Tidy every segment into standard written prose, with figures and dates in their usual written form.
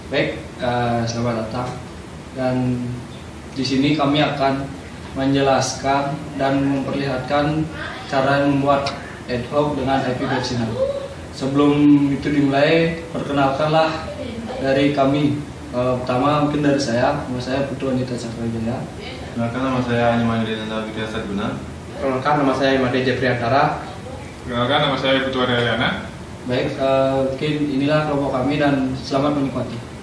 Baik, selamat datang. Dan di sini kami akan menjelaskan dan memperlihatkan cara membuat ad hoc dengan IP versi 6. Sebelum itu dimulai, perkenalkanlah dari kami. Pertama mungkin dari saya, nama saya Putu Anita Cakrajaya. Perkenalkan, nama saya Anima Yudinanda Widya Sadguna. Perkenalkan, nama saya Imade Jeffrey Antara. Perkenalkan, nama saya Putu Adriana. Baik, mungkin inilah kelompok kami dan selamat menikmati.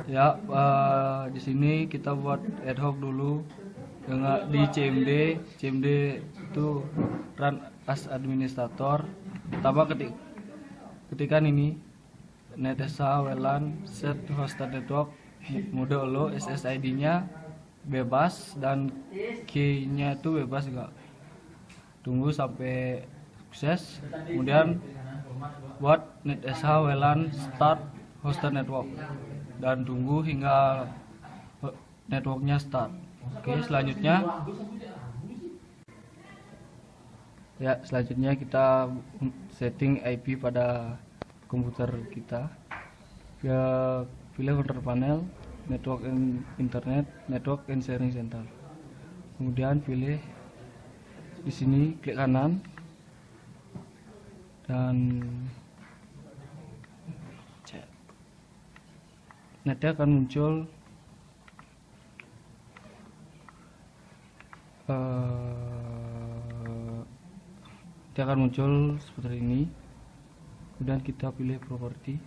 Ya, di sini kita buat ad hoc dulu dengan di CMD. CMD itu run as administrator. Pertama ketikan ini NetSH WLAN set hosted network mode lo SSID-nya bebas dan key-nya itu bebas juga. Tunggu sampai sukses. Kemudian buat NetSH WLAN start hosted network dan tunggu hingga networknya start. Oke, selanjutnya kita setting IP pada komputer kita. Pilih control panel, network and internet, network and sharing center. Kemudian pilih di sini, klik kanan dan nanti akan muncul seperti ini. Kemudian kita pilih properti,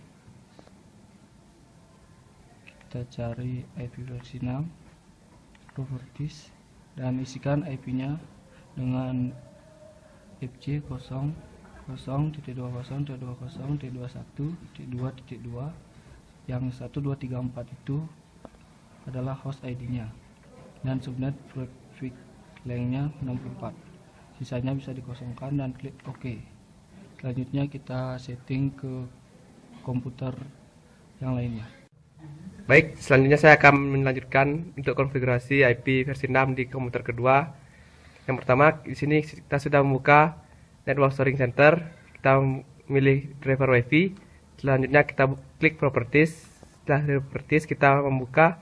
kita cari IP versi 6 properties dan isikan IP-nya dengan fc 0.0.20.20.21.2 yang 1234 itu adalah host ID-nya dan subnet prefix length-nya 64. Sisanya bisa dikosongkan dan klik OK. Selanjutnya kita setting ke komputer yang lainnya. Baik, selanjutnya saya akan melanjutkan untuk konfigurasi IP versi 6 di komputer kedua. Yang pertama, di sini kita sudah membuka Network Sharing Center. Kita memilih driver WiFi. Selanjutnya kita klik properties. Setelah dari properties kita membuka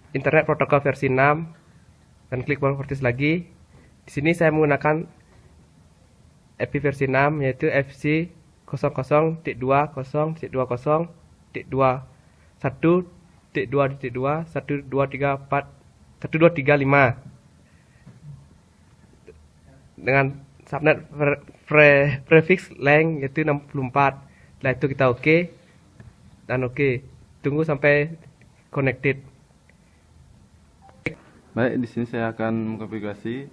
internet protokol versi 6 dan klik properties lagi. Di sini saya menggunakan IP versi 6 yaitu FC 00.20.20.1.2.2.1.235 dengan subnet prefix length yaitu 64. Setelah itu kita OK dan OK. Tunggu sampai connected. Baik, di sini saya akan mengkonfigurasi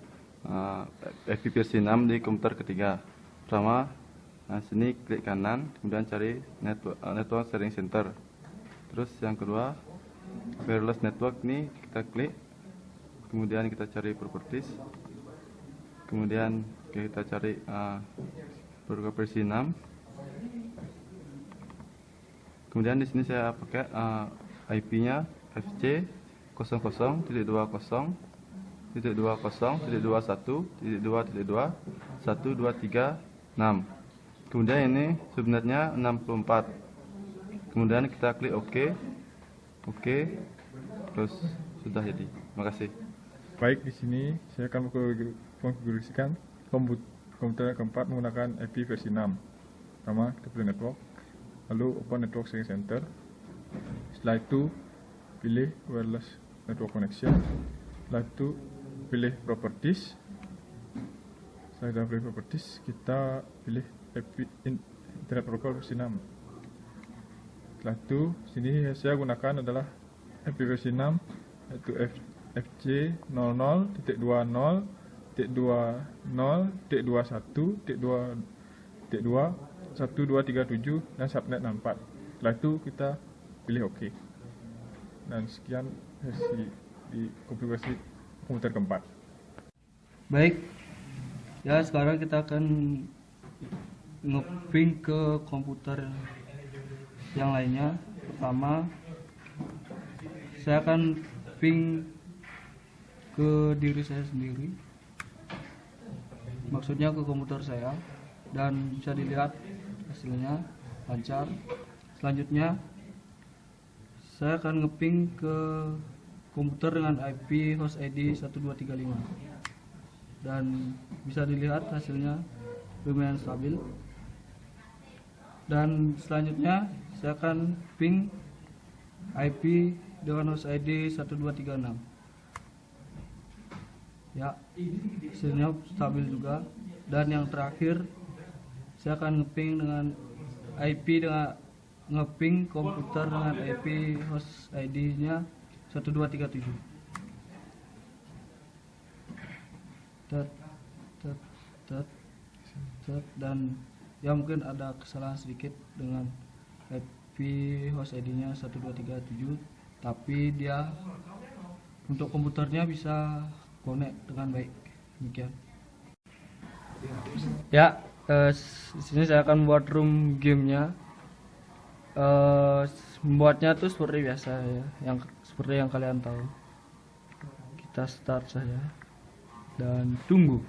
IP versi 6 di komputer ketiga. Pertama, sini klik kanan, kemudian cari network sharing center. Terus yang kedua, wireless network ini kita klik, kemudian kita cari properties, kemudian kita cari protokol versi 6. Kemudian di sini saya pakai IP-nya FC 00.20.21.2.1.2.36. Kemudian ini subnetnya 64. Kemudian kita klik OK. OK. Terus sudah jadi. Terima kasih. Baik, di sini saya akan mengkonfigurasikan komputer keempat menggunakan IP versi 6. Pertama, kita pilih network, lalu open network sharing center. Setelah itu pilih wireless network connection. Setelah itu pilih properties. Setelah kita pilih properties, kita pilih IP internet protocol versi 6. Setelah itu sini saya gunakan adalah IP versi 6 yaitu FC 00.20.21.2.1237 dan subnet 64. Setelah itu kita pilih OK. Dan sekian versi di konfigurasi komputer keempat. Baik, ya sekarang kita akan nge-ping ke komputer yang lainnya. Pertama, saya akan ping ke diri saya sendiri, maksudnya ke komputer saya, dan bisa dilihat hasilnya lancar. selanjutnya saya akan ngeping ke komputer dengan IP host ID 1235 dan bisa dilihat hasilnya lumayan stabil. Dan selanjutnya saya akan ping IP dengan host ID 1236. Ya, hasilnya stabil juga. Dan yang terakhir saya akan ngeping dengan IP dengan ngeping komputer dengan IP host ID-nya 1237. Dan ya mungkin ada kesalahan sedikit dengan IP host ID-nya 1237, tapi dia untuk komputernya bisa connect dengan baik. Demikian. Ya, di sini saya akan buat room gamenya. Membuatnya tuh seperti biasa ya, seperti yang kalian tahu. Kita start saja dan tunggu.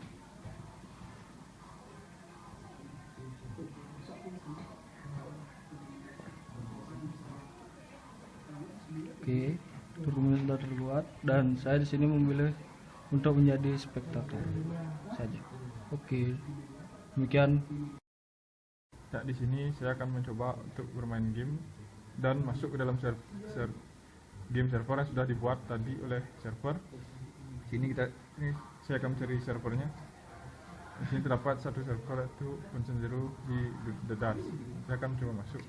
Oke, roomnya sudah terbuat dan saya di sini memilih untuk menjadi spektator saja. Oke, demikian. Ya, di sini saya akan mencoba untuk bermain game dan masuk ke dalam game server yang sudah dibuat tadi oleh server. Ini saya akan mencari servernya. Di sini terdapat satu server itu Punchen Zero di The Dust. Saya akan mencoba masuk.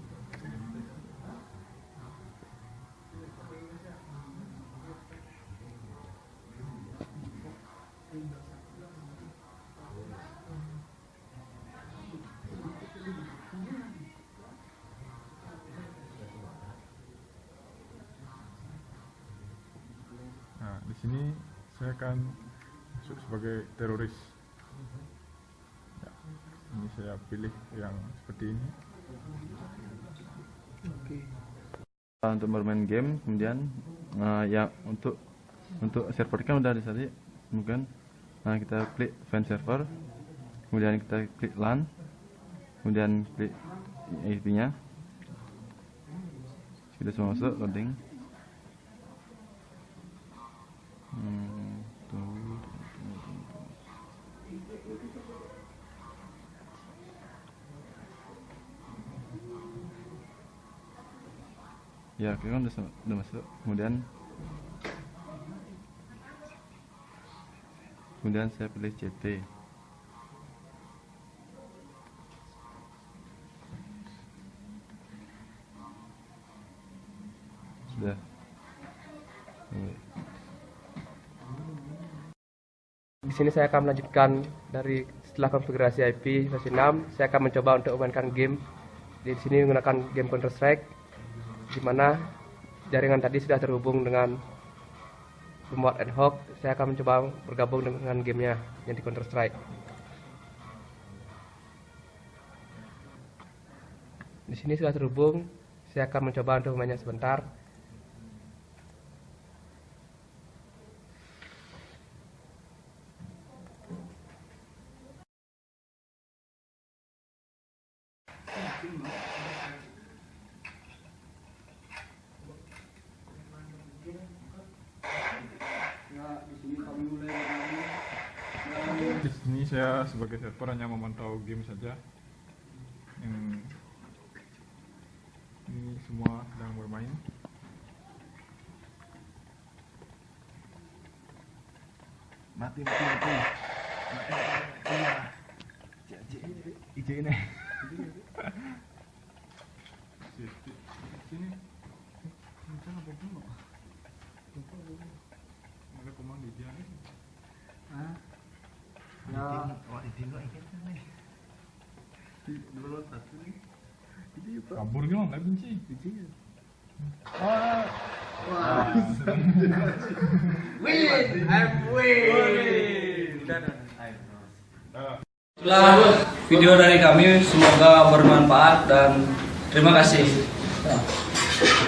Nah, di sini saya akan masuk sebagai teroris. Ya, ini saya pilih yang seperti ini. Untuk bermain game, kemudian ya untuk server kan udah disari, kemudian kita klik find server, kemudian kita klik LAN, kemudian klik IP-nya. Sudah semua masuk, loading. Ya, kan udah masuk. Kemudian saya pilih CT. Sudah. Di sini saya akan melanjutkan dari setelah konfigurasi IP versi 6, saya akan mencoba untuk memainkan game. Di sini menggunakan game Counter Strike, di mana jaringan tadi sudah terhubung dengan pembuat ad hoc. Saya akan mencoba bergabung dengan gamenya yang di Counter Strike. Di sini sudah terhubung. Saya akan mencoba untuk mainnya sebentar. Di sini saya sebagai server hanya memantau game saja. Ini semua sedang bermain. Mati. Ije ini. Sini. Ada komando dia nih. Kabur gimana? Nggak benci. Itulah video dari kami, semoga bermanfaat dan terima kasih.